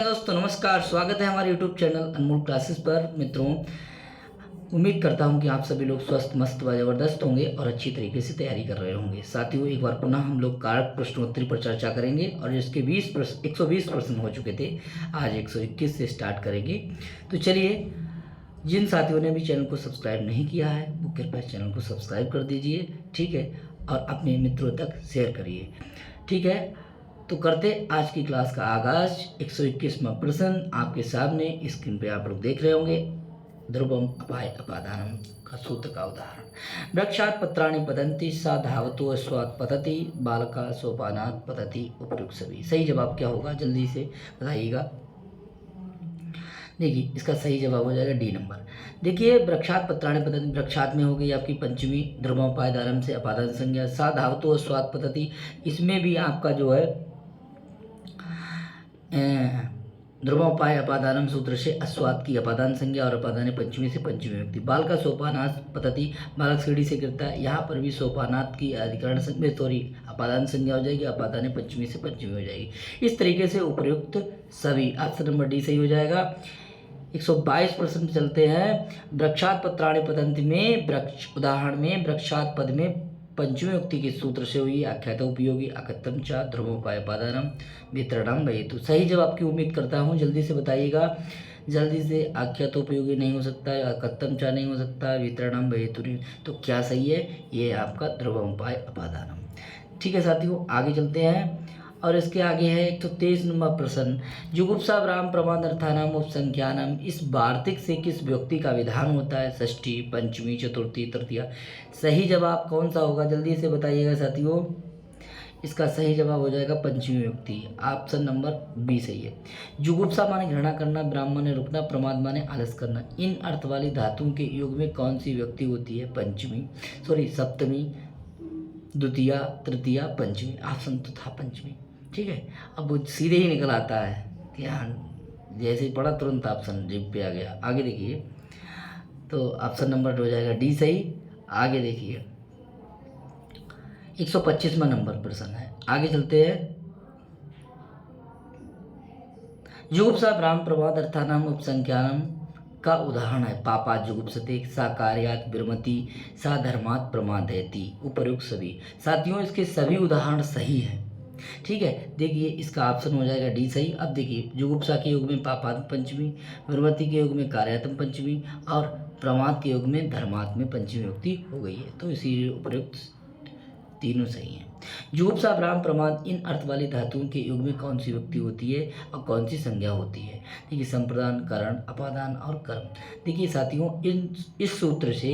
दोस्तों नमस्कार, स्वागत है हमारे YouTube चैनल अनमोल क्लासेस पर। मित्रों, उम्मीद करता हूं कि आप सभी लोग स्वस्थ, मस्त व जबरदस्त होंगे और अच्छी तरीके से तैयारी कर रहे होंगे। साथियों, एक बार पुनः हम लोग कारक प्रश्नोत्तरी पर चर्चा करेंगे और इसके 120 प्रश्न हो चुके थे, आज 121 से स्टार्ट करेंगे। तो चलिए, जिन साथियों ने भी चैनल को सब्सक्राइब नहीं किया है वो कृपया चैनल को सब्सक्राइब कर दीजिए, ठीक है, और अपने मित्रों तक शेयर करिए, ठीक है। तो करते आज की क्लास का आगाज। 121वां प्रश्न आपके सामने स्क्रीन पे आप लोग देख रहे होंगे। ध्रुवम अपाय अपादानम का सूत्र का उदाहरण। वृक्षात् पत्राणि पतन्ति सा धावतो अस्वात् पतति बालका सोपानात् पतति उपयुक्त सभी। सही जवाब क्या होगा जल्दी से बताइएगा। देखिए, इसका सही जवाब हो जाएगा डी नंबर। देखिए, वृक्षात् पत्राणि पतन्ति, वृक्षात् में हो गई आपकी पंचमी, ध्रुवोपाय दारम से अपादान संज्ञा। सा धावतो अस्वात् पतति, इसमें भी आपका जो है ध्रुवोपाय अपादानम सूत्र से अस्वाद की अपादान संज्ञा और अपादान पंचमी से पंचमी व्यक्ति। बाल का सोपानाथ पतति, बालक सीढ़ी से गिरता है, यहाँ पर भी सोपानाथ की अधिकरण में थोड़ी अपादान संज्ञा हो जाएगी, अपादान पंचमी से पंचमी हो जाएगी। इस तरीके से उपयुक्त सभी। ऑप्शन नंबर डी सही हो जाएगा। 122 प्रश्न चलते हैं। वृक्षात् पत्राणि पतन्ति में उदाहरण में वृक्षात् पद में पंचमी युक्ति के सूत्र से हुई आख्यात उपयोगी अकत्तम चा ध्रुवोपाय पादानम वितरणम हेतु। सही जवाब की उम्मीद करता हूँ, जल्दी से बताइएगा। जल्दी से, आख्यात उपयोगी नहीं हो सकता है, अकत्तम चा नहीं हो सकता, वितरणम हेतु नहीं। तो क्या सही है? ये आपका ध्रुवोपाय अपादानम। ठीक है साथियों, आगे चलते हैं और इसके आगे है 123 नंबर प्रश्न। जुगुप्सा ब्राह्म प्रमाद अर्थानाम उपसंख्यानम, इस वार्तिक से किस व्यक्ति का विधान होता है? षष्ठी, पंचमी, चतुर्थी, तृतीया। सही जवाब कौन सा होगा जल्दी से बताइएगा साथियों। इसका सही जवाब हो जाएगा पंचमी व्यक्ति। ऑप्शन नंबर बी सही है। जुगुप्सा माने घृणा करना, ब्राह्म माने रुकना, प्रमाद माने आलस करना। इन अर्थ वाली धातुओं के योग में कौन सी व्यक्ति होती है? सप्तमी, द्वितीया, तृतीया, पंचमी। ऑप्शन तो था पंचमी, ठीक है। अब वो सीधे ही निकल आता है कि हाँ, जैसे ही पढ़ा तुरंत ऑप्शन जिप पे आ गया। आगे देखिए, तो ऑप्शन नंबर हो जाएगा डी सही। आगे देखिए, 125वां नंबर प्रश्न है, आगे चलते हैं। जुगुप्सा ब्राह्म प्रवाद अर्थानाम उपसंख्यानम का उदाहरण है पापा जुगुप्सते, सा कार्यात विरमति, सा धर्मात प्रमादयति। उपयुक्त सभी। साथियों, इसके सभी उदाहरण सही हैं, ठीक है। देखिए, इसका ऑप्शन हो जाएगा डी सही। अब देखिए, जुगुप्सा के युग में पापात्म पंचमी, विरमति के युग में कार्यात्म पंचमी और प्रमाद के युग में धर्मात्म पंचमी युक्ति हो गई है। तो इसी उपयुक्त तीनों सही हैं। जुगुप्सा ब्राह्म प्रमाद, इन अर्थ वाली धातुओं के युग में कौन सी व्यक्ति होती है और कौन सी संज्ञा होती है? देखिए, संप्रदान, करण, अपादान और कर्म। देखिए साथियों, इस सूत्र से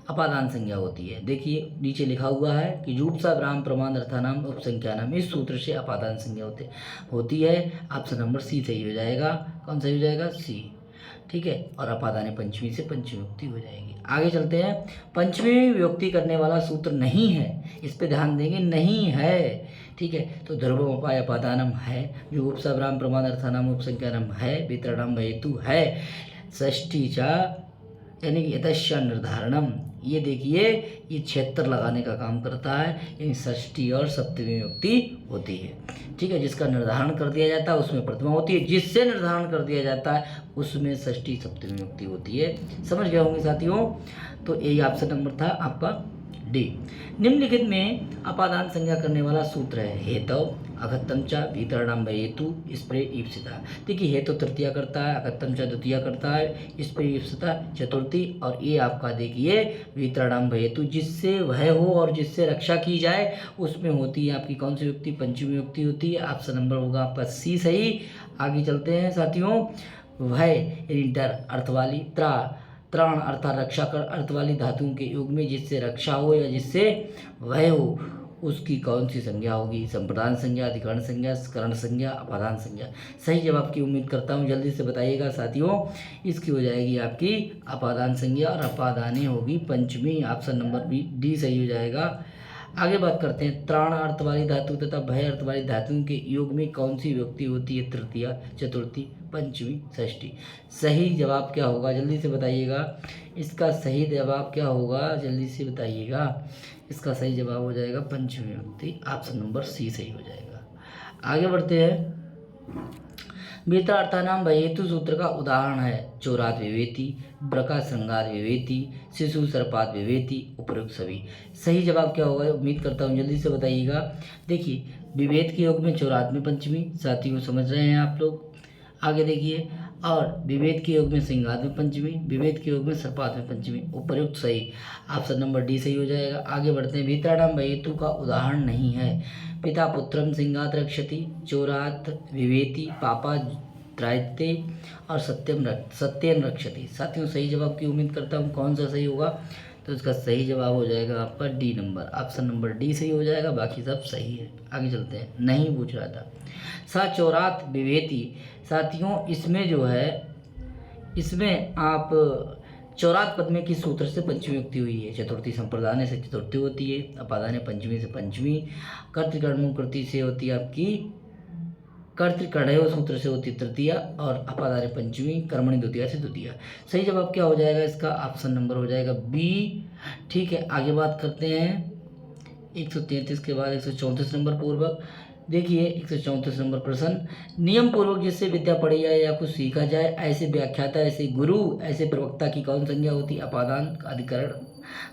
अपादान संज्ञा होती है। देखिए, नीचे लिखा हुआ है कि जुगुप्सा ब्राह्म प्रमाद अर्थानाम उपसंख्यानाम, इस सूत्र से अपादान संज्ञा होती है। ऑप्शन नंबर सी सही हो जाएगा। कौन सही हो जाएगा? सी, ठीक है। और अपादान पंचमी से पंचमी विभक्ति हो जाएगी। आगे चलते हैं। पंचमी विभक्ति करने वाला सूत्र नहीं है, इस पे ध्यान देंगे, नहीं है, ठीक है। तो ध्रुवोपाय अपादानम है, जुगुप्सा ब्राह्म प्रमाद अर्थानाम उपसंख्यानम है, वितरणम हेतु है, षष्ठी चा यानी कि यतश्च निर्धारणम। ये देखिए, ये क्षेत्र लगाने का काम करता है, यानी षष्ठी और सप्तमी विभक्ति होती है, ठीक है। जिसका निर्धारण कर दिया जाता है उसमें प्रथमा होती है, जिससे निर्धारण कर दिया जाता है उसमें षष्ठी सप्तमी विभक्ति होती है। समझ गए होंगे साथियों। तो यही ऑप्शन नंबर था आपका डी। निम्नलिखित में अपादान संज्ञा करने वाला सूत्र है हेतव अगत्तम च वितरणम हेतु स्प्रे ईप्सिता। देखिए, हेतु तृतीया करता है, अगत्तम च द्वितीया करता है, स्प्रे ईप्सिता चतुर्थी, और ये आपका देखिए वितरणम हेतु, जिससे वह हो और जिससे रक्षा की जाए उसमें होती है आपकी कौन सी युक्ति? पंचमी युक्ति होती है। ऑप्शन नंबर होगा आपका सी सही। आगे चलते हैं साथियों। वह यानी डर अर्थ वाली, त्राण अर्थात रक्षा कर अर्थ वाली धातुओं के युग में जिससे रक्षा हो या जिससे वह हो उसकी कौन सी संज्ञा होगी? संप्रदान संज्ञा, अधिकरण संज्ञा, करण संज्ञा, अपादान संज्ञा। सही जवाब की उम्मीद करता हूँ, जल्दी से बताइएगा साथियों। इसकी हो जाएगी आपकी अपादान संज्ञा और अपादाने होगी पंचमी। ऑप्शन नंबर बी डी सही हो जाएगा। आगे बात करते हैं। त्राण अर्थ वाली धातु तथा भय अर्थ वाली धातुओं के योग में कौन सी विभक्ति होती है? तृतीया, चतुर्थी, पंचमी, षष्ठी। सही जवाब क्या होगा जल्दी से बताइएगा। इसका सही जवाब क्या होगा जल्दी से बताइएगा। इसका सही जवाब हो जाएगा पंचमी विभक्ति। ऑप्शन नंबर सी सही हो जाएगा। आगे बढ़ते हैं। वेत्रार्थानाम हेतु सूत्र का उदाहरण है चोरात विवेति, ब्रका श्रृंगार विवेति, शिशु सर्पात विवेति, उपयुक्त सभी। सही जवाब क्या होगा उम्मीद करता हूँ जल्दी से बताइएगा। देखिए विभेद के योग में चौरात में पंचमी, साथियों समझ रहे हैं आप लोग। आगे देखिए, और विभेद के योग में श्रृंगार में पंचमी, विभेद के योग में सर्पात में पंचमी, उपयुक्त सही। ऑप्शन नंबर डी सही हो जाएगा। आगे बढ़ते हैं। वेत्राणाम हेतु का उदाहरण नहीं है पिता पुत्रम सिंगात रक्षति, चोरात विवेति, पापा त्रायते और सत्यन रक्षति। साथियों सही जवाब की उम्मीद करता हूँ कौन सा सही होगा, तो इसका सही जवाब हो जाएगा आपका D number, option number D सही हो जाएगा, बाकी सब सही है। आगे चलते हैं, नहीं पूछ रहा था। सा चौरात विवेति, साथियों इसमें जो है, इसमें आप चौरात पद में किस सूत्र से पंचमी युक्ति हुई है? चतुर्थी संप्रदान से चतुर्थी होती है, अपादान पंचमी से पंचमी, कर्तृकर्मों कृति से होती है आपकी, कर्तृकर्णयो सूत्र से होती तृतीया, और अपादान पंचमी, कर्मणि द्वितीया से द्वितीया। सही जवाब क्या हो जाएगा इसका? ऑप्शन नंबर हो जाएगा बी। ठीक है, आगे बात करते हैं 133 के बाद 134 नंबर पूर्वक। देखिए 134 नंबर प्रश्न, नियम पूर्वक जिससे विद्या पढ़ी जाए या कुछ सीखा जाए, ऐसे व्याख्याता, ऐसे गुरु, ऐसे प्रवक्ता की कौन संज्ञा होती है? अपादान, अधिकरण,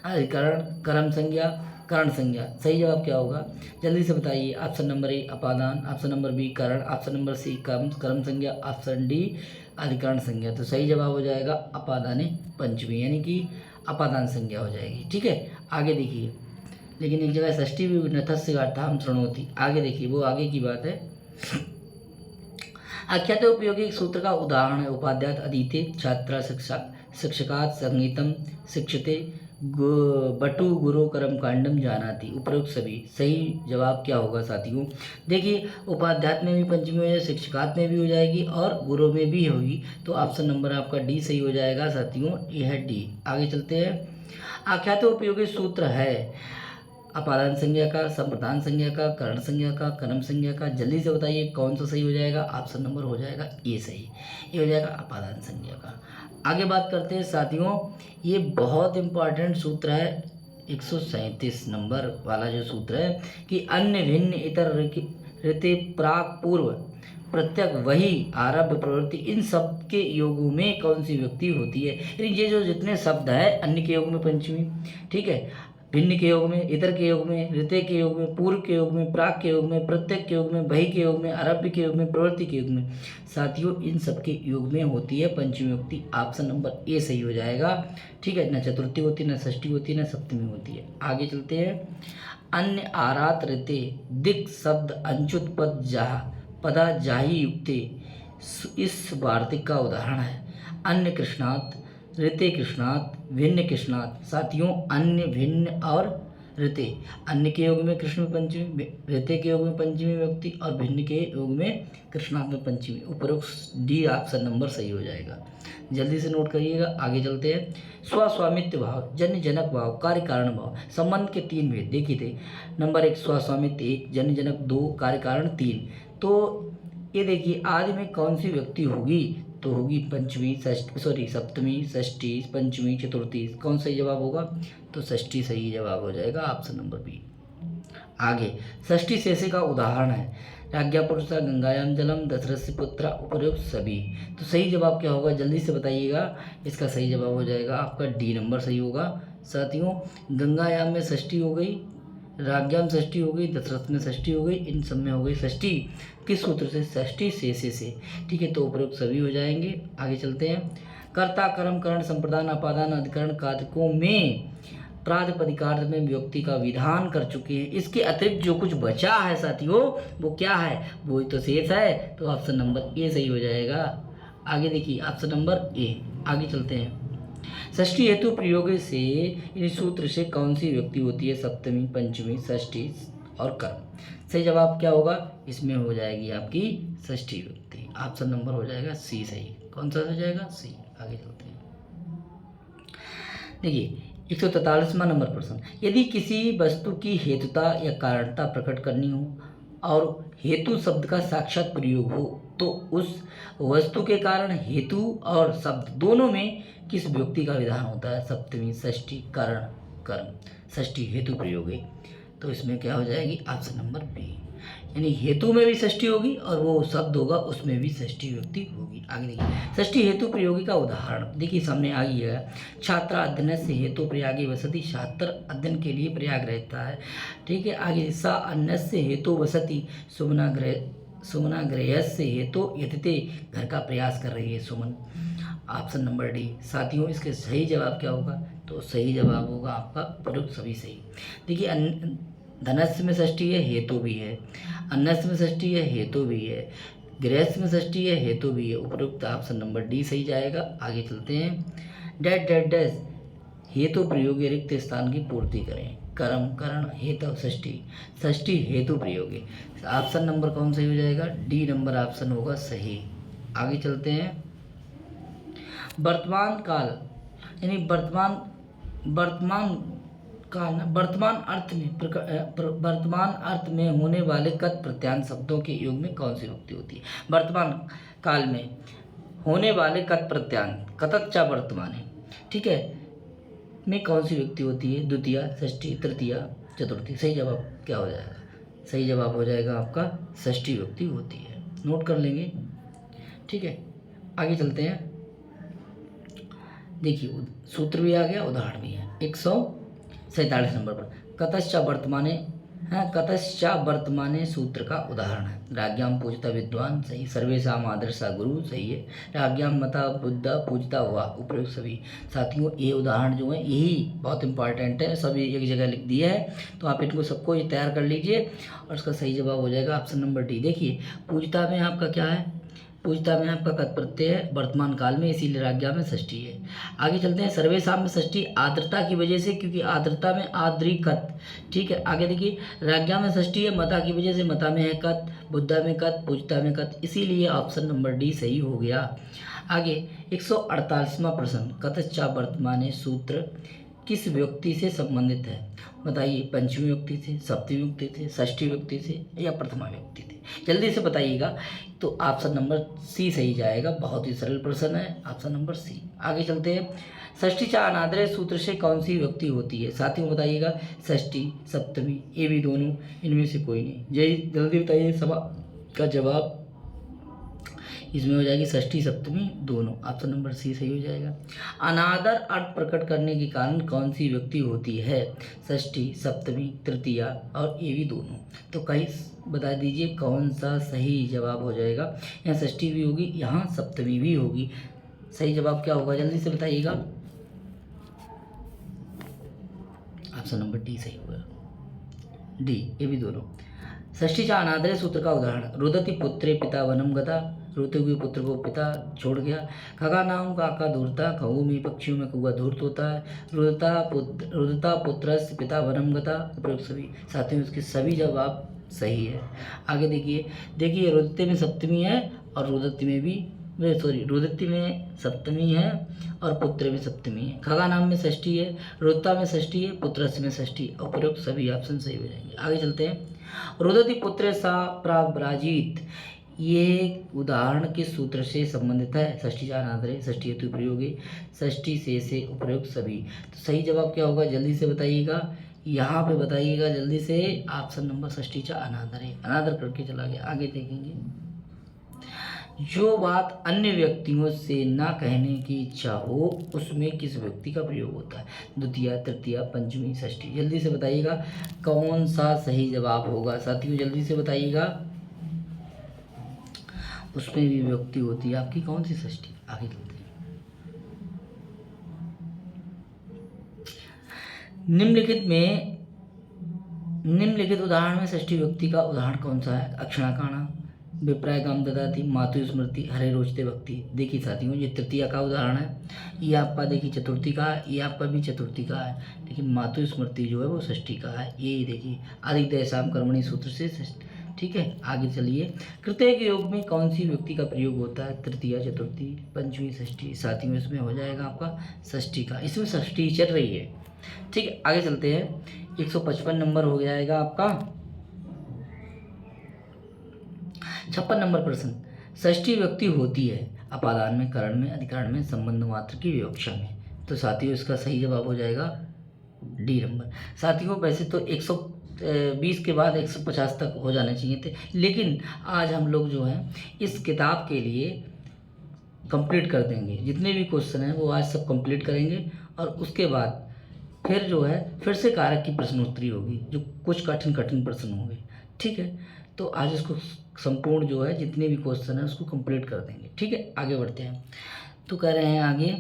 अधिकरण, कर्म संज्ञा, करण संज्ञा। सही जवाब क्या होगा जल्दी से बताइए। ऑप्शन नंबर ए अपादान, ऑप्शन नंबर बी करण, ऑप्शन नंबर सी कर्म संज्ञा, ऑप्शन डी अधिकरण संज्ञा। तो सही जवाब हो जाएगा अपादाने पंचमी, यानी कि अपादान संज्ञा हो जाएगी। ठीक है, आगे देखिए, लेकिन एक जगह षष्ठी भी नथस्य गार्थाम शृणोति। आगे देखिए, वो आगे की बात है। आख्यात उपयोगी एक सूत्र का उदाहरण है उपाध्याय अधीते छात्रा शिक्षकात संगीतम शिक्षते बटु गुरु कर्म कांडम जानाति, उपरोक्त सभी। सही जवाब क्या होगा साथियों? देखिए उपाध्याय में भी पंचमी हो जाएगी, शिक्षकात में भी हो जाएगी और गुरु में भी होगी, तो ऑप्शन नंबर आपका डी सही हो जाएगा साथियों, ये है डी। आगे चलते हैं। आख्यात उपयोगी सूत्र है अपादान संज्ञा का, संप्रदान संज्ञा का, करण संज्ञा का, कर्म संज्ञा का। जल्दी से बताइए कौन सा सही हो जाएगा? ऑप्शन नंबर हो जाएगा ये सही, ये हो जाएगा अपादान संज्ञा का। आगे बात करते हैं साथियों, ये बहुत इंपॉर्टेंट सूत्र है 137 नंबर वाला जो सूत्र है कि अन्य भिन्न इतर ऋते प्राक पूर्व प्रत्यक वही आरभ्य प्रवृत्ति, इन सब के योगों में कौन सी व्यक्ति होती है? यानी ये जो जितने शब्द है, अन्य के योग में पंचमी, ठीक है, भिन्न के योग में, इतर के योग में, ऋते के योग में, पूर्व के योग में, प्राक के योग में, प्रत्यक के योग में, वही के योग में, आरभ्य के योग में, प्रवृत्ति के योग में। साथियों इन सब के योग में होती है पंचमी युक्ति, ऑप्शन नंबर ए सही हो जाएगा। ठीक है, न चतुर्थी होती, न षष्ठी होती, न सप्तमी होती है। आगे चलते हैं। अन्य आरात ऋते दिक् शब्द अंचुत पद पदा जाही युक्ते इस वार्तिक का उदाहरण है। अन्य कृष्णात, ऋते कृष्णात, भिन्न कृष्णात। साथियों अन्य, भिन्न और ऋते, अन्य के योग में कृष्ण में पंचमी, ऋते के योग में पंचमी व्यक्ति और भिन्न के योग में कृष्णात में पंचमी। उपरोक्त डी ऑप्शन नंबर सही हो जाएगा, जल्दी से नोट करिएगा। आगे चलते हैं। स्वस्वामित्व भाव, जन्य जनक भाव, कार्य कारण भाव, संबंध के तीन भेद देखिए थे। नंबर 1 स्वस्वामित्व 1, जन्य जनक 2, कार्य कारण 3। तो ये देखिए आदि में कौन सी व्यक्ति होगी, तो होगी पंचमी, सप्तमी, षष्ठी, पंचमी, चतुर्थी। कौन सही जवाब होगा? तो षष्ठी सही जवाब हो जाएगा, ऑप्शन नंबर बी। आगे षष्ठी शेषे का उदाहरण है राज्ञा पुरुषा गंगायाम जलम दशरथ पुत्र, उपयुक्त सभी। तो सही जवाब क्या होगा जल्दी से बताइएगा। इसका सही जवाब हो जाएगा आपका डी नंबर सही होगा। साथियों गंगायाम में षष्ठी हो गई, राज्ञाम षष्ठी हो गई, दशरथ में षष्ठी हो गई, इन सब में हो गई षष्ठी। किस सूत्र से? षष्ठी शेषे से। ठीक है, तो उपयुक्त सभी हो जाएंगे। आगे चलते हैं। कर्ता, कर्म, करण, संप्रदान, अपादान, अधिकरण कारकों में प्रातिपदिकार्थ में विभक्ति का विधान कर चुके हैं। इसके अतिरिक्त जो कुछ बचा है साथियों वो क्या है? वो तो शेष है, तो ऑप्शन नंबर ए सही हो जाएगा। आगे देखिए ऑप्शन नंबर ए। आगे चलते हैं। षष्ठी हेतु प्रयोग से इस सूत्र से कौन सी विभक्ति होती है? सप्तमी, पंचमी, षष्ठी और कर्म। सही जवाब क्या होगा? इसमें हो जाएगी आपकी षष्ठी विभक्ति, ऑप्शन नंबर हो जाएगा सी सही। कौन सा हो जाएगा? सी। आगे चलते हैं। देखिए 143वां नंबर प्रश्न, यदि किसी वस्तु की हेतुता या कारणता प्रकट करनी हो और हेतु शब्द का साक्षात प्रयोग हो तो उस वस्तु के कारण हेतु और शब्द दोनों में किस विभक्ति का विधान होता है? सप्तमी, षष्ठी, करण, कर्म। षष्ठी हेतु प्रयोग है, तो इसमें क्या हो जाएगी? Option number B. यानी हेतु में भी षष्ठी होगी और वो शब्द होगा उसमें भी षष्ठी विभक्ति होगी। आगे देखिए षष्ठी हेतु प्रयोगी का उदाहरण देखिए सामने आ गया है। छात्रा अध्ययन से हेतु प्रयागे वसति, छात्र अध्ययन के लिए प्रयाग रहता है। ठीक है, आगे सा अन्य से हेतु वसति, सुमना गृह से हेतु यतिते, घर का प्रयास कर रही है सुमन। Option number D. साथियों इसके सही जवाब क्या होगा? तो सही जवाब होगा आपका उपरोक्त सभी सही। देखिए धनस्य में षष्ठी है, हेतु भी है, अन्यस्य में षष्ठी है, हेतु भी है, गृहस्थ में षष्ठी है, हेतु भी है। उपरोक्त ऑप्शन नंबर डी सही जाएगा। आगे चलते हैं। डैट डैट डैश हेतु प्रयोगी रिक्त स्थान की पूर्ति करें। कर्म करण हेतु षष्ठी, षष्ठी हेतु प्रयोगी। ऑप्शन नंबर कौन सही हो जाएगा? डी नंबर ऑप्शन होगा सही। आगे चलते हैं। वर्तमान काल यानी वर्तमान अर्थ में होने वाले कत प्रत्यांत शब्दों के योग में कौन सी विभक्ति होती है? वर्तमान काल में होने वाले कत प्रत्यांत कतच्चा वर्तमान है, ठीक है, में कौन सी विभक्ति होती है? द्वितीया, षष्ठी, तृतीया, चतुर्थी। सही जवाब क्या हो जाएगा? सही जवाब हो जाएगा आपका षष्ठी विभक्ति होती है। नोट कर लेंगे, ठीक है। आगे चलते हैं। देखिए सूत्र भी आ गया, उदाहरण भी है। 147 नंबर पर कतश्चा वर्तमाने कतश्चा वर्तमाने सूत्र का उदाहरण है। राज्ञाम पूजता विद्वान सही, सर्वेशाम आदर्शा गुरु सही है, राज्ञाम मता बुद्धा पूजता हुआ उपयोग सभी। साथियों ये उदाहरण जो है यही बहुत इंपॉर्टेंट है, सभी एक जगह लिख दिया है, तो आप इनको सबको ये तैयार कर लीजिए और इसका सही जवाब हो जाएगा ऑप्शन नंबर डी। देखिए पूजता में आपका क्या है? पूजता में आपका कत प्रत्यय है वर्तमान काल में, इसीलिए राज्ञा में षष्ठी है। आगे चलते हैं। सर्वेशाम में षष्ठी आर्द्रता की वजह से, क्योंकि आर्द्रता में आद्री कत, ठीक है। आगे देखिए राज्ञा में षष्ठी है मता की वजह से, मता में है कत, बुद्धा में कत, पूजता में कत, इसीलिए ऑप्शन नंबर डी सही हो गया। आगे 148वां प्रश्न कतच्चा वर्तमाने सूत्र किस व्यक्ति से संबंधित है? बताइए, पंचमी व्यक्ति से, सप्तमी व्यक्ति से, षष्ठी व्यक्ति से या प्रथमा व्यक्ति से? जल्दी से बताइएगा। तो ऑप्शन नंबर सी सही जाएगा, बहुत ही सरल प्रश्न है, ऑप्शन नंबर सी। आगे चलते हैं। षष्ठी चा अनादरे सूत्र से कौन सी व्यक्ति होती है? साथियों बताइएगा, षष्ठी, सप्तमी, ये भी दोनों, इनमें से कोई नहीं। जल्दी बताइए, सवाल का जवाब इसमें हो जाएगी षष्ठी सप्तमी दोनों, ऑप्शन नंबर सी सही हो जाएगा। अनादर अर्थ प्रकट करने के कारण कौन सी विभक्ति होती है? षष्ठी, सप्तमी, तृतीया और ये भी दोनों। तो कहीं बता दीजिए कौन सा सही जवाब हो जाएगा? यहाँ षष्ठी भी होगी, यहाँ सप्तमी भी होगी। सही जवाब क्या होगा? जल्दी से बताइएगा। ऑप्शन नंबर डी सही होगा, डी, ये भी दोनों। षष्ठी चा अनादरे सूत्र का उदाहरण। रुदति पुत्रे पिता वनम गता, रोते हुए पुत्र को पिता छोड़ गया। खगा नाम काका धूर्ता, खगों में पक्षियों में कौआ धूर्त होता है। रुदता पुत्रस्य पिता वनम गता, उपयोग सभी। साथियों इसके सभी जवाब सही है। आगे देखिए रुदते में सप्तमी है और रुदति में भी रुदति में सप्तमी है और पुत्र में सप्तमी है। खगा नाम में षष्ठी है, रुदता में षष्ठी है, पुत्रस्य में षष्ठी, उपरोक्त सभी ऑप्शन सही हो जाएंगे। आगे चलते हैं। रुदति पुत्र सा प्राब्राजित, ये उदाहरण किस सूत्र से संबंधित है? षष्ठी चा अनादरे, षष्ठी हेतु प्रयोगी, षष्ठी से उपयुक्त सभी। तो सही जवाब क्या होगा? जल्दी से बताइएगा, यहाँ पे बताइएगा जल्दी से। ऑप्शन नंबर षष्ठी चा अनादरे, अनादर करके चला गया। आगे देखेंगे। जो बात अन्य व्यक्तियों से ना कहने की इच्छा हो उसमें किस व्यक्ति का प्रयोग होता है? द्वितीया, तृतीया, पंचमी, षष्ठी। जल्दी से बताइएगा कौन सा सही जवाब होगा? साथियों जल्दी से बताइएगा। उसमें भी व्यक्ति होती है आपकी कौन सी? षष्ठी। आगे चलते हैं। निम्नलिखित उदाहरण में षष्ठी व्यक्ति का उदाहरण कौन सा है? अक्षणाकाणा, विप्राय काम ददाती, मातु स्मृति, हरे रोचते भक्ति। देखिए साथियों ये तृतीया का उदाहरण है, ये आपका देखिए चतुर्थी का है, ये आपका भी चतुर्थी का है, लेकिन मातु स्मृति जो है वो षष्ठी का है। ये देखिए आदित्य शाम कर्मणि सूत्र से षष्ठी, ठीक है। आगे चलिए। कृत्य के योग में कौन सी व्यक्ति का प्रयोग होता है? तृतीया, चतुर्थी, पंचमी, षष्ठी। साथियों इसमें हो जाएगा आपका षष्ठी का, इसमें षष्ठी चल रही है, ठीक है। आगे चलते हैं। 155 नंबर हो जाएगा आपका। 56 नंबर प्रश्न। षष्ठी व्यक्ति होती है अपादान में, करण में, अधिकरण में, संबंध मात्र की विवक्षा में। तो साथियों इसका सही जवाब हो जाएगा डी नंबर। साथियों वैसे तो 20 के बाद 150 तक हो जाने चाहिए थे, लेकिन आज हम लोग जो हैं इस किताब के लिए कंप्लीट कर देंगे। जितने भी क्वेश्चन हैं वो आज सब कंप्लीट करेंगे और उसके बाद फिर जो है फिर से कारक की प्रश्नोत्तरी होगी, जो कुछ कठिन कठिन प्रश्न होंगे। ठीक है, तो आज इसको संपूर्ण जो है जितने भी क्वेश्चन हैं उसको कंप्लीट कर देंगे। ठीक है, आगे बढ़ते हैं। तो कह रहे हैं आगे,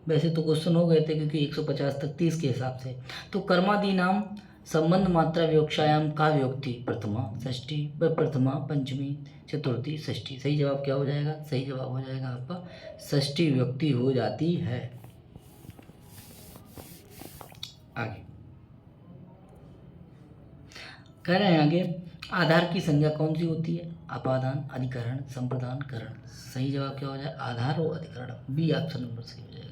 वैसे तो क्वेश्चन हो गए थे क्योंकि 150 तक 30 के हिसाब से। तो कर्मादि नाम संबंध मात्रा विवक्षायाम का विभक्ति प्रथमा षष्ठी व प्रथमा पंचमी चतुर्थी षष्ठी। सही जवाब क्या हो जाएगा? सही जवाब हो जाएगा आपका षष्ठी विभक्ति हो जाती है। आगे कह रहे हैं आगे, आधार की संज्ञा कौन सी होती है? अपादान, अधिकरण, संप्रदान, करण। सही जवाब क्या हो जाए? आधार और अधिकरण। बी ऑप्शन नंबर सही हो जाएगा।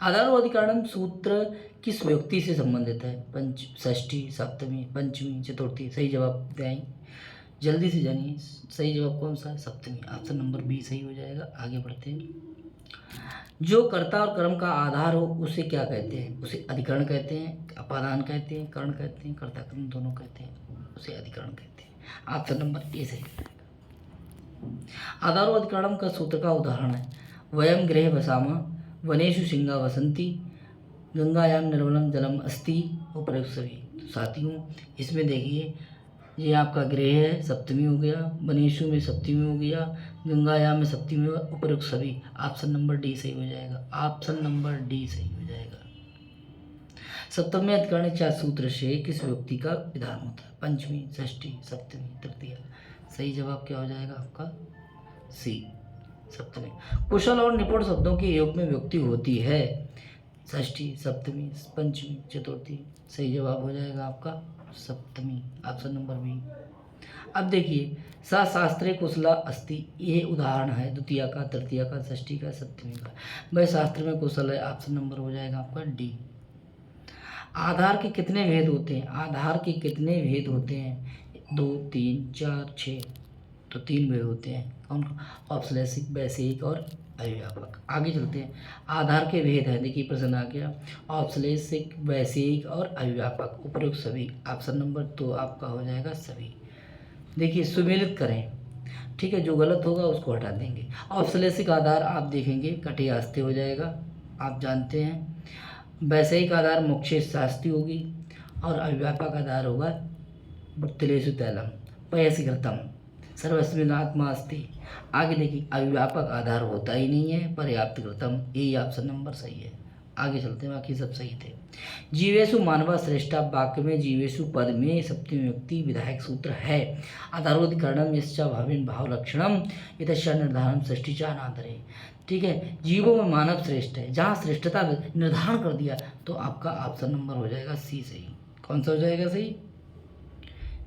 आधार और अधिकरण सूत्र किस व्यक्ति से संबंधित है? पंच, षष्ठी, सप्तमी, पंचमी, चतुर्थी। सही जवाब दें, जल्दी से जानिए। सही जवाब कौन सा है? सप्तमी। ऑप्शन नंबर बी सही हो जाएगा। आगे बढ़ते हैं। जो कर्ता और कर्म का आधार हो उसे क्या कहते हैं? उसे अधिकरण कहते हैं, अपादान कहते हैं, करण कहते हैं, कर्ता कर्म दोनों कहते हैं, उसे अधिकरण कहते हैं। ऑप्शन नंबर ए सही हो जाएगा। आधार और अधिकरण का सूत्र का उदाहरण है, वयम गृह वसामा वनेषु सिंगा वसंती गंगायाम निर्मलम जलम अस्ति उपयुक्त सभी। तो साथियों इसमें देखिए, ये आपका गृह है, सप्तमी हो गया, वनेषु में सप्तमी हो गया, गंगायाम में सप्तमी हो, उपयुक्त सभी। ऑप्शन नंबर डी सही हो जाएगा। ऑप्शन नंबर डी सही हो जाएगा। सप्तमी अधिकरण चार सूत्र से किस व्यक्ति का विधान होता है? पंचमी, षष्ठी, सप्तमी, तृतीया। सही जवाब क्या हो जाएगा आपका? सी सप्तमी। कुशल और निपुण शब्दों के योग में व्यक्ति होती है, षष्ठी, सप्तमी, पंचमी, चतुर्थी। सही जवाब हो जाएगा आपका सप्तमी। Option number B. अब देखिए, सा शास्त्रे कुशला अस्ति, ये उदाहरण है द्वितीय का, तृतीय का, षष्ठी का, सप्तमी का। वह शास्त्र में कुशल है। ऑप्शन नंबर हो जाएगा आपका डी। आधार के कितने भेद होते हैं? आधार के कितने भेद होते हैं? 2, 3, 4, 6। तो 3 भेद होते हैं। कौन कौन? औपश्लेषिक, वैषयिक और अव्यापक। आगे चलते हैं। आधार के भेद है, देखिए प्रश्न आ गया, औपश्लेषिक, वैषयिक और अव्यापक, उपयुक्त सभी। ऑप्शन नंबर तो आपका हो जाएगा सभी। देखिए सुमेलित करें, ठीक है, जो गलत होगा उसको हटा देंगे। औपश्लेषिक आधार आप देखेंगे कटियास्ते हो जाएगा, आप जानते हैं। वैषयिक आधार मोक्षे शास्ति होगी और अव्यापक आधार होगा तिलेषु तैलम पयसि घृतम सर्वस्मिन् आत्मा अस्ति। आगे देखिए, अव्यापक आधार होता ही नहीं है, पर्याप्त घृतम। यही ऑप्शन नंबर सही है। आगे चलते हैं, बाकी सब सही थे। जीवेशु मानवा श्रेष्ठा, वाक्य में जीवेशु पद में सप्तमी व्यक्ति विधायक सूत्र है। आधारोधिकरणम यश्चा भावेन भाव लक्षणम यतश्च निर्धारणम षष्ठी च अनादरे। ठीक है, जीवों में मानव श्रेष्ठ है, जहाँ श्रेष्ठता निर्धारण कर दिया तो आपका ऑप्शन नंबर हो जाएगा सी सही। कौन सा हो जाएगा सही?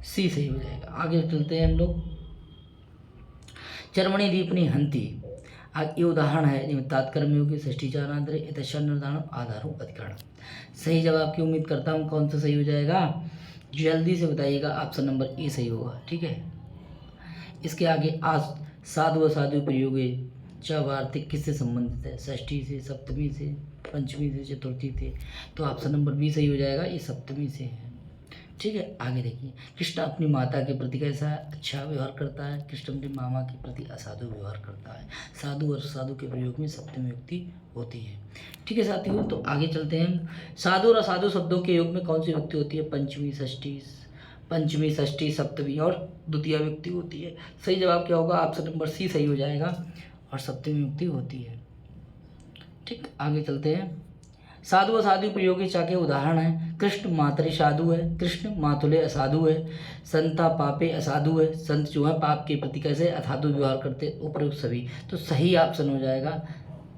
सी सही हो जाएगा। आगे चलते हैं हम लोग। चर्मणि दीपनी हंति, ये उदाहरण है निमित्तात्कर्म योगी षष्ठी चारांतरे यतश्च निर्धारण आधारो अधिकरण। सही जवाब की उम्मीद करता हूँ। कौन सा सही हो जाएगा? जल्दी से बताइएगा। ऑप्शन नंबर ए सही होगा। ठीक है, इसके आगे आज साधु असाधु प्रयोगे च वार्तिक किससे संबंधित है? षष्ठी से, सप्तमी से, पंचमी से, चतुर्थी से। तो ऑप्शन नंबर बी सही हो जाएगा, ये सप्तमी से है। ठीक है, आगे देखिए। कृष्ण अपनी माता के प्रति कैसा अच्छा व्यवहार करता है? कृष्ण अपने मामा के प्रति असाधु व्यवहार करता है। साधु और साधु के प्रयोग में सप्तमी व्यक्ति होती है। ठीक है साथियों, तो आगे चलते हैं। साधु और असाधु शब्दों के योग में कौन सी व्यक्ति होती है? पंचमी, षष्ठी, सप्तमी और द्वितीय व्यक्ति होती है। सही जवाब क्या होगा? ऑप्शन नंबर सी सही हो जाएगा और सप्तमी व्यक्ति होती है। ठीक, आगे चलते हैं। साधु असाधु प्रयोगी चा के उदाहरण है, कृष्ण मातृ साधु है, कृष्ण मातुले असाधु है, संता पापे असाधु है। संत जो है पाप के प्रति कैसे असाधु व्यवहार करते, उपयुक्त सभी। तो सही ऑप्शन हो जाएगा।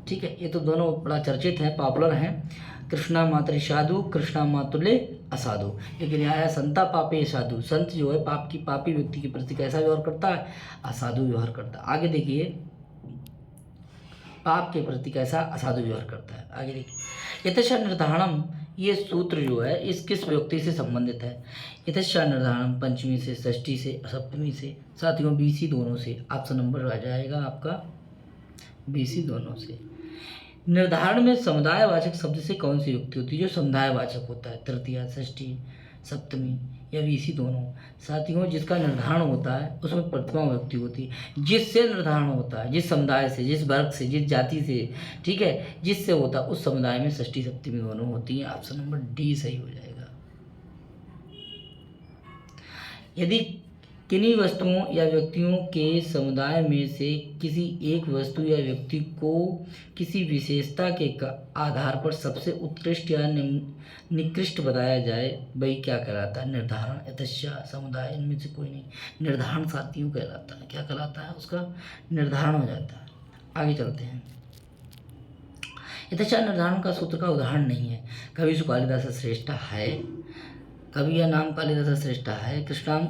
ठीक है, ये तो दोनों बड़ा चर्चित हैं, पॉपुलर हैं। कृष्णा मातृ साधु, कृष्णा मातुले असाधु। लेकिन यहाँ है संता पापे साधु, संत जो है पाप की पापी व्यक्ति के प्रति कैसा व्यवहार करता है? असाधु व्यवहार करता है। आगे देखिए, पाप के प्रति कैसा असाधु व्यवहार करता है। आगे देखिए, यथेच्छा निर्धारणम, ये सूत्र जो है इस किस व्यक्ति से संबंधित है? यथेच्छा निर्धारणम पंचमी से, षष्ठी से, सप्तमी से। साथियों बीसी दोनों से। ऑप्शन नंबर आ जाएगा आपका बीसी दोनों से। निर्धारण में समुदायवाचक शब्द से कौन सी युक्ति होती है? जो समुदायवाचक होता है, तृतीया, षष्ठी, सप्तमी या वीसी दोनों। साथियों, जिसका निर्धारण होता है उसमें प्रथमा विभक्ति होती है। जिससे निर्धारण होता है, जिस समुदाय से, जिस वर्ग से, जिस जाति से, ठीक है, जिससे होता है उस समुदाय में षष्ठी सप्तमी दोनों होती हैं। ऑप्शन नंबर डी सही हो जाएगा। यदि किन्हीं वस्तुओं या व्यक्तियों के समुदाय में से किसी एक वस्तु या व्यक्ति को किसी विशेषता के आधार पर सबसे उत्कृष्ट या निकृष्ट बताया जाए, वही क्या कहलाता है? निर्धारण। यथाश्य समुदाय, इनमें से कोई नहीं। निर्धारण साथियों कहलाता है। क्या कहलाता है? उसका निर्धारण हो जाता है। आगे चलते हैं। यथाश्य निर्धारण का सूत्र का उदाहरण नहीं है। कवि कालिदास श्रेष्ठ है, कवि या नाम कालिदास श्रेष्ठ है। कृष्णाम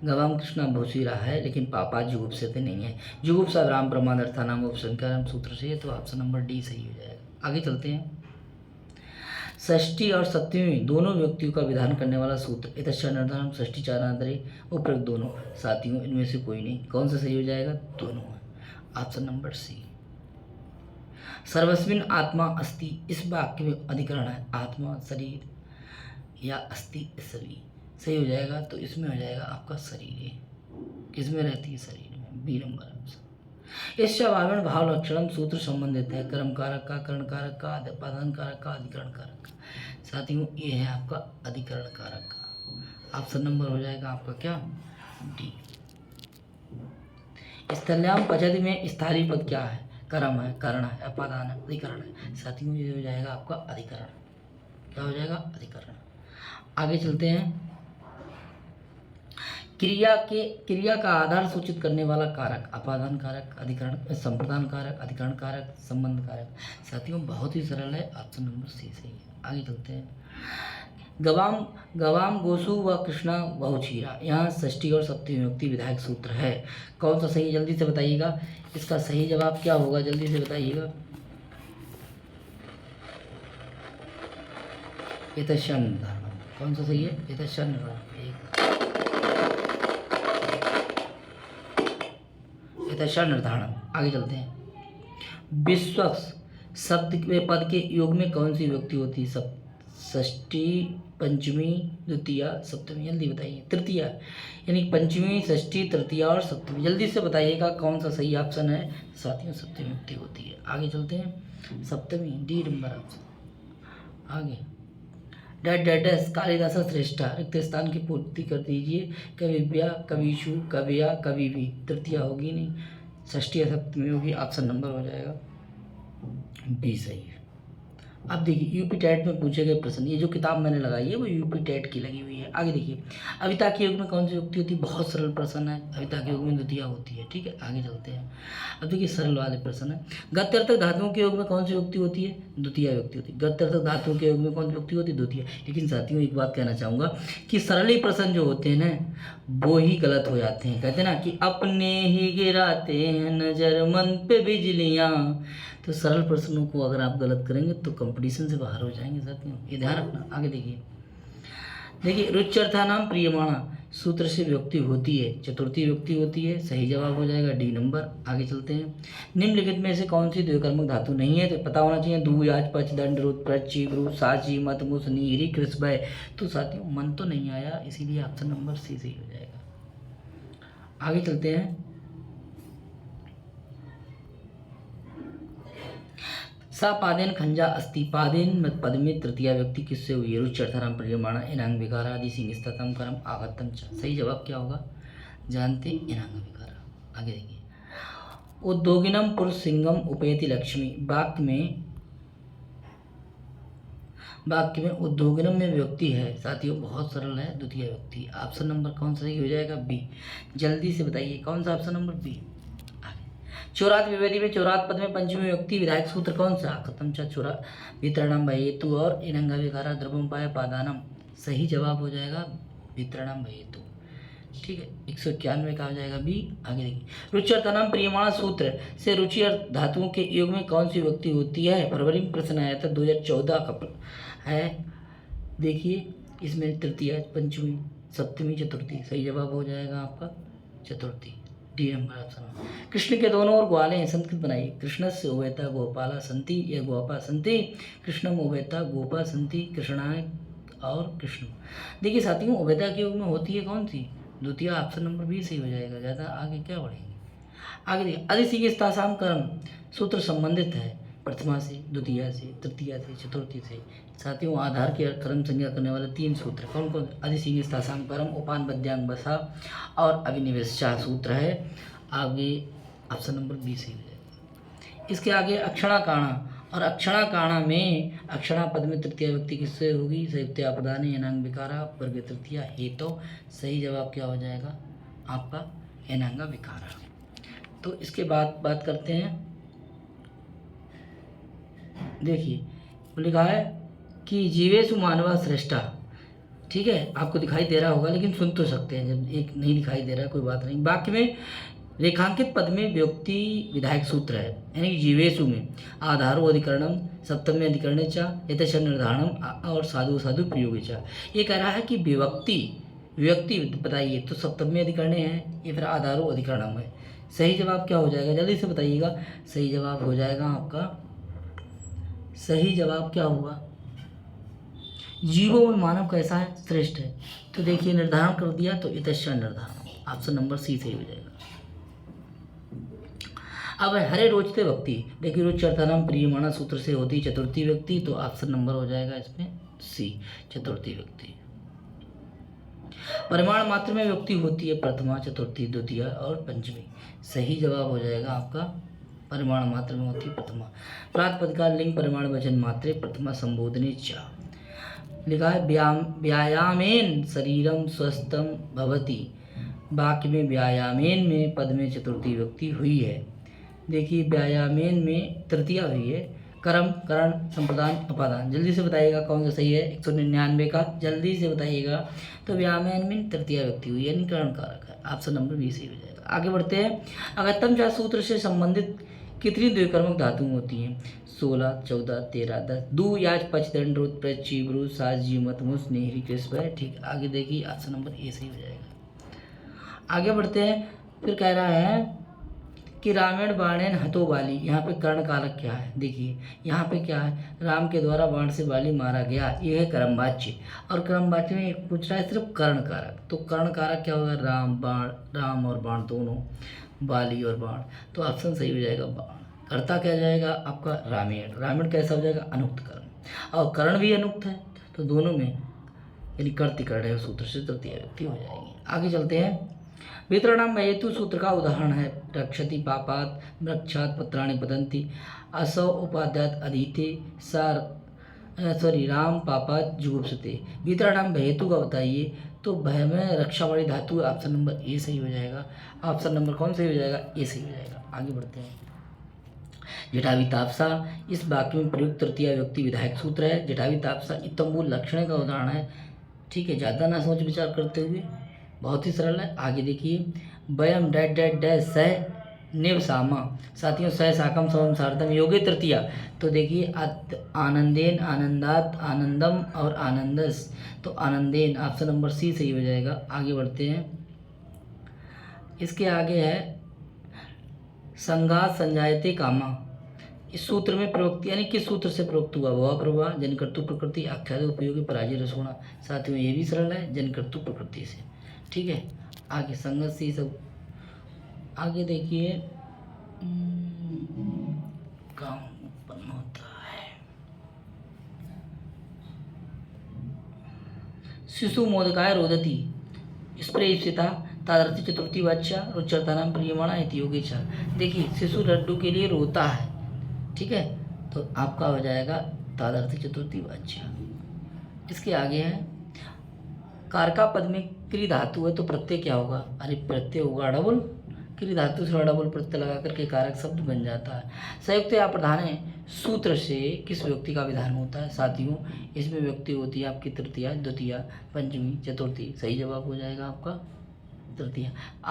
गवाम कृष्णा भूषीरा है, लेकिन पापा जुगुप्सते नहीं है। जुगुप्सा राम प्रमाद अर्थानाम उपसंख्या सूत्र से, तो ऑप्शन नंबर डी सही हो जाएगा। आगे चलते हैं। षष्ठी और सप्तमी दोनों व्यक्तियों का विधान करने वाला सूत्र। यथाश्य निर्धारण षष्ठी चारांतरे उपयुक्त दोनों। साथियों, इनमें से कोई नहीं। कौन सा सही हो जाएगा? दोनों है। ऑप्शन नंबर सी। सर्वस्मिन आत्मा अस्ति, इस वाक्य में अधिकरण है। आत्मा शरीर या अस्थि सभी सही हो जाएगा। तो इसमें हो जाएगा आपका शरीर। किसमें रहती है? शरीर में। B number option. इस स्वाभाविक भाव लक्षण सूत्र संबंधित है कर्म कारक का, कर्ण कारक का, उपादान कारक का, अधिकरण कारक का। साथियों, ये है आपका अधिकरण कारक का। ऑप्शन नंबर हो जाएगा आपका क्या? डी। स्थल्याम पद्धति में स्थायी पद क्या है? कर्म है, कर्ण है, उपादान है, अधिकरण है। साथियों, ये हो जाएगा आपका अधिकरण। क्या हो जाएगा? अधिकरण। आगे चलते हैं। क्रिया का आधार सूचित करने वाला कारक। अपादान कारक, अधिकरण, संप्रदान कारक, अधिकरण कारक, संबंध कारक। साथियों, बहुत ही सरल है। ऑप्शन नंबर सी सही है। आगे चलते हैं। गवाम गोसु व कृष्णा बहुचीरा, यहाँ षष्ठी और सप्तमी विभक्ति विधायक सूत्र है। कौन सा सही है? जल्दी से बताइएगा। इसका सही जवाब क्या होगा? जल्दी से बताइएगा। यथाश्य निर्धारण। कौन सा सही है? यथाश्य निर्धारण। यथाश्य निर्धारण। आगे चलते हैं। विश्वक्स शब्द के पद के योग में कौन सी विभक्ति होती है? षष्ठी, पंचमी, द्वितीया, सप्तमी। जल्दी बताइए। तृतीया, यानी पंचमी, षष्ठी, तृतीया और सप्तमी। जल्दी से बताइएगा कौन सा सही ऑप्शन है। साथियों, सप्तमी विभक्ति होती है। आगे चलते हैं। सप्तमी, डी नंबर ऑप्शन। आगे डैश कालिदास श्रेष्ठा, रिक्त स्थान की पूर्ति कर दीजिए। कविव्या, कविशु, कविया, कवि भी। तृतीया होगी नहीं, षष्ठी या सप्तमी होगी। ऑप्शन नंबर हो जाएगा बी सही है। अब देखिए, यूपी टेट में पूछे गए प्रश्न, ये जो किताब मैंने लगाई है वो यूपी टेट की लगी हुई है। आगे देखिए, अविता के युग में कौन सी युक्ति होती है? बहुत सरल प्रश्न है। अविता के युग में द्वितीया होती है। ठीक है, आगे चलते हैं। अब देखिए, सरल वाले प्रश्न है। गत्यर्थक धातुओं के योग में कौन सी युक्ति होती है? द्वितीय युक्ति होती है। गत्यर्थक धातुओं के योग में कौन सी युक्ति होती है? द्वितीय। लेकिन साथियों, एक बात कहना चाहूँगा कि सरल ही प्रश्न जो होते हैं ना, वो ही गलत हो जाते हैं। कहते हैं ना कि अपने ही गिराते हैं नजर मन पे बिजलियाँ। तो सरल प्रश्नों को अगर आप गलत करेंगे तो कंपटीशन से बाहर हो जाएंगे। साथियों, ये ध्यान रखना। आगे देखिए, रुच्यर्थानाम प्रियमाणा सूत्र से विभक्ति होती है। चतुर्थी विभक्ति होती है। सही जवाब हो जाएगा डी नंबर। आगे चलते हैं। निम्नलिखित में से कौन सी द्विकर्मक धातु नहीं है? तो पता होना चाहिए। दू, याच, पच, दंड, रुत, प्रची, ब्रू, साची, मत, मुस, नीरी, कृष्भय। तो साथियों, मन तो नहीं आया, इसीलिए ऑप्शन नंबर सी सही हो जाएगा। आगे चलते हैं। सा पादेन खंजा अस्ति, पादेन पद में तृतीया व्यक्ति किससे हुई है? रुच्यर्थानाम प्रियमाणा, इनांग विकारा, आदि सिंहस्ततम कर्म आगतम च। सही जवाब क्या होगा? जानते इनांग विकारा। आगे देखिए, उद्योगिनम पुरुष सिंगम उपेति लक्ष्मी। वाक्य में उद्योगिनम में व्यक्ति है। साथियों, बहुत सरल है, द्वितीय व्यक्ति। ऑप्शन नंबर कौन सा सही हो जाएगा? बी। जल्दी से बताइए कौन सा ऑप्शन नंबर बी। चौरात विभेदी में चौरात पद में पंचमी व्यक्ति विधायक सूत्र कौन सा? खत्म चा चौरा वितरणम भयेतु और इनंगा विकारा द्रवम पाय पादानम। सही जवाब हो जाएगा वितरणम भयेतु। ठीक है, 191 का हो जाएगा बी। आगे देखिए, रुच्यर्थानाम प्रियमाणा सूत्र से रुचि और धातुओं के योग में कौन सी व्यक्ति होती है? फरवरी में प्रश्न आया था, 2014 का है। देखिए, इसमें तृतीया, पंचमी, सप्तमी, चतुर्थी। सही जवाब हो जाएगा आपका चतुर्थी, डी नंबर ऑप्शन। कृष्ण के दोनों ओर ग्वाले हैं, संस्कृत बनाइए। कृष्णस्य उभयता गोपाला संति या गोपा संति, कृष्णम उभयता गोपा संति, कृष्णाय और कृष्ण। देखिए साथियों, उभयता के योग में होती है कौन सी? द्वितीया। ऑप्शन नंबर बी सही हो जाएगा। ज़्यादा आगे क्या बढ़ेंगे? आगे देखिए, अधिसिंगस्तासाम कर्म सूत्र संबंधित है प्रथमा से, द्वितीया से, तृतीया से, चतुर्थी से। साथियों, आधार के कर्म संज्ञा करने वाले 3 सूत्र कौन कौन? अधिसिंगस्तासाम कर्म, उपान बद्यांग बसा और अभिनिवेशा सूत्र है। आगे ऑप्शन नंबर बी सही हो जाएगा। इसके आगे अक्षणा काणा, और अक्षणा काणा में अक्षणा पद में तृतीय व्यक्ति किससे होगी? संयुक्त प्रधान एनांग विकारा वर्ग तृतीया हेतु। तो सही जवाब क्या हो जाएगा आपका? एनांगा विकारा। तो इसके बाद बात करते हैं। देखिए लिखा है कि जीवेषु मानवा श्रेष्ठा। ठीक है, आपको दिखाई दे रहा होगा लेकिन सुन तो सकते हैं। जब एक नहीं दिखाई दे रहा है कोई बात नहीं। वाक्य में रेखांकित पद में व्यक्ति विधायक सूत्र है, यानी कि जीवेशु में आधारो अधिकरणम, सप्तमी अधिकरणे च, यथेच निर्धारणम और साधु साधु प्रयोगे च। ये कह रहा है कि व्यक्ति बताइए तो सप्तमी अधिकरणे है, ये फिर आधारो अधिकरणम है। सही जवाब क्या हो जाएगा? जल्दी से बताइएगा। सही जवाब हो जाएगा आपका, सही जवाब क्या होगा? जीवों में मानव कैसा है? श्रेष्ठ है। तो देखिए निर्धारण कर दिया तो यथेच निर्धारण, ऑप्शन नंबर सी सही हो जाएगा। अब हरे रोचते व्यक्ति, देखिए रोच अर्थानाम प्रियमाणा सूत्र से होती चतुर्थी व्यक्ति, तो ऑप्शन नंबर हो जाएगा इसमें सी, चतुर्थी व्यक्ति। परिमाण मात्र में व्यक्ति होती है प्रथमा, चतुर्थी, द्वितीय और पंचमी। सही जवाब हो जाएगा आपका परिमाण मात्र में होती है प्रथमा। प्रातिपदिका लिंग परिमाण वचन मात्रे प्रथमा संबोधने च। लिखा है व्यायामेन शरीरम स्वस्थम भवति। वाक्य में व्यायामेन में पद में चतुर्थी व्यक्ति हुई है। देखिए व्यायामेन में तृतीया हुई है। कर्म, करण, संप्रदान, अपादान। जल्दी से बताइएगा कौन सा सही है? 199 का जल्दी से बताइएगा। तो व्यायामेन में तृतीया व्यक्ति हुई यानी करण कारक है, ऑप्शन नंबर बी सही हो जाएगा। आगे बढ़ते हैं। अगतम चा सूत्र से संबंधित कितनी द्विकर्मक धातु होती हैं? 16, 14, 13, 10। दू, याज, पच, दंड, रुत, प्रच, चीब्रू, साज, जीमत, मुस, नेहरी, कृष्ण है। ठीक, आगे देखिए ऑप्शन नंबर ए सही हो जाएगा। आगे बढ़ते हैं। फिर कह रहा है कि रामायण बाणेन हतो बाली। यहाँ पे कर्ण कारक क्या है? देखिए यहाँ पे क्या है? राम के द्वारा बाण से बाली मारा गया, ये है कर्मवाच्य। और कर्मवाच्य में एक पूछ रहा है सिर्फ कर्ण कारक। तो कर्ण कारक क्या होगा? राम और बाण दोनों, बाली और बाण। तो ऑप्शन सही हो जाएगा बाण। कर्ता क्या जाएगा आपका? रामायण। रामायण कैसा हो जाएगा? अनुक्त कर्ण। और कर्ण भी अनुक्त है, तो दोनों में यानी कर्तिकर्ण है सूत्र से तृतीय व्यक्ति हो जाएगी। आगे चलते हैं। वितरणम हेतु सूत्र का उदाहरण है रक्षति पापात, वृक्षात पत्राणि पतंति, असौ उपाद्यात अधीते, राम पापात जुगुप्सते। वितरणम हेतु का बताइए। तो भय में रक्षा वाली धातु, ऑप्शन नंबर ए सही हो जाएगा। ऑप्शन नंबर कौन सही हो जाएगा? ए सही हो जाएगा। आगे बढ़ते हैं। जटावी तापसा, इस वाक्य में प्रयुक्त तृतीय व्यक्ति विधायक सूत्र है। जटावी तापसा इत्तम्बूल लक्षण का उदाहरण है। ठीक है, ज़्यादा ना सोच विचार करते हुए, बहुत ही सरल है। आगे देखिए। वयम डैट डैट डैश सह निवसामा। साथियों सह साकम सवम सार्धम योगे तृतीया। तो देखिए आनंदेन, आनंदात, आनंदम और आनंदस। तो आनंदेन, ऑप्शन नंबर सी सही हो जाएगा। आगे बढ़ते हैं। इसके आगे है संगात संजायते कामा। इस सूत्र में प्रवृत्ति यानी किस सूत्र से प्रवृत्त हुआ? भवा प्रभा, जनकर्तु प्रकृति, आख्यादि उपयोगी, पराजय रसोणा। साथियों ये भी सरल है, जनकर्तु प्रकृति से। ठीक है, आगे संगत से सब। आगे देखिए काम उत्पन्न होता है। शिशु मोदकाय रोदती, स्प्रेषिता तादर्थी चतुर्थी वाच्या रुच्यर्थानाम प्रियमाणा इति योगे च। देखिए शिशु लड्डू के लिए रोता है। ठीक है, तो आपका हो जाएगा तादर्थी चतुर्थी वाच्या। इसके आगे है कारका पद में क्री धातु है, तो प्रत्यय क्या होगा? अरे प्रत्यय होगा डबल। क्री धातु से डबल प्रत्यय लगा करके कारक शब्द बन जाता है। संयुक्त या प्रधान है सूत्र से किस व्यक्ति का विधान होता है? साथियों इसमें व्यक्ति होती है आपकी तृतीया, द्वितीया, पंचमी, चतुर्थी। सही जवाब हो जाएगा आपका तृतीया।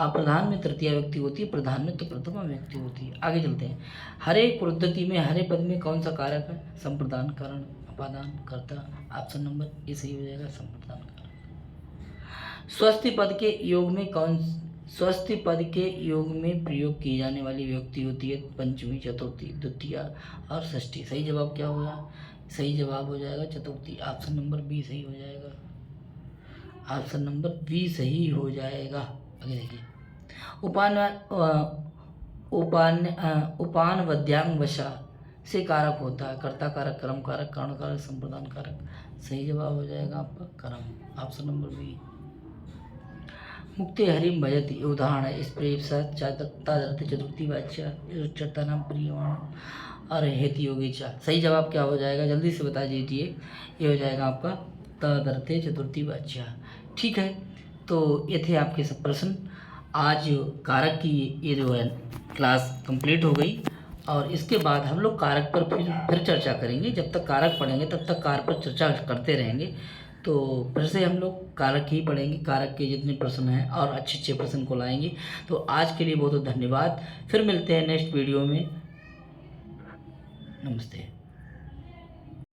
प्रधान में तृतीया व्यक्ति होती है, प्रधान में तो प्रथमा व्यक्ति होती है। आगे चलते हैं। हरे क्रुद्धति में हरे पद में कौन सा कारक है? संप्रदान, करण, अपादान, कर्ता। ऑप्शन नंबर ए सही हो जाएगा, संप्रदान कारक। स्वस्ति पद के योग में प्रयोग की जाने वाली व्यक्ति होती है पंचमी, चतुर्थी, द्वितीया और षष्ठी। सही जवाब क्या होगा? सही जवाब हो जाएगा चतुर्थी। ऑप्शन नंबर बी सही हो जाएगा। ऑप्शन नंबर बी सही हो जाएगा। आगे देखिए, उपान उपान उपान वद्यांग वशा से कारक होता है। कर्ता कारक, कर्म कारक, कारण कारक, संप्रदान कारक। सही जवाब हो जाएगा आपका कर्म। Option number B. मुक्ते हरिम भजति उदाहरण है। इस प्रेम साधरते चतुर्थी वाच्य चरता नाम प्रियमाण और हेति योगी चा। सही जवाब क्या हो जाएगा, जल्दी से बता दीजिए। ये हो जाएगा आपका तदर्थे चतुर्थी वाच्य। ठीक है, तो ये थे आपके सब प्रश्न। आज कारक की ये जो है क्लास कंप्लीट हो गई और इसके बाद हम लोग कारक पर फिर चर्चा करेंगे। जब तक कारक पढ़ेंगे तब तक कारक पर चर्चा करते रहेंगे। तो फिर से हम लोग कारक ही पढ़ेंगे, कारक के जितने प्रश्न हैं और अच्छे अच्छे प्रश्न को लाएंगे। तो आज के लिए बहुत बहुत धन्यवाद। फिर मिलते हैं नेक्स्ट वीडियो में। नमस्ते।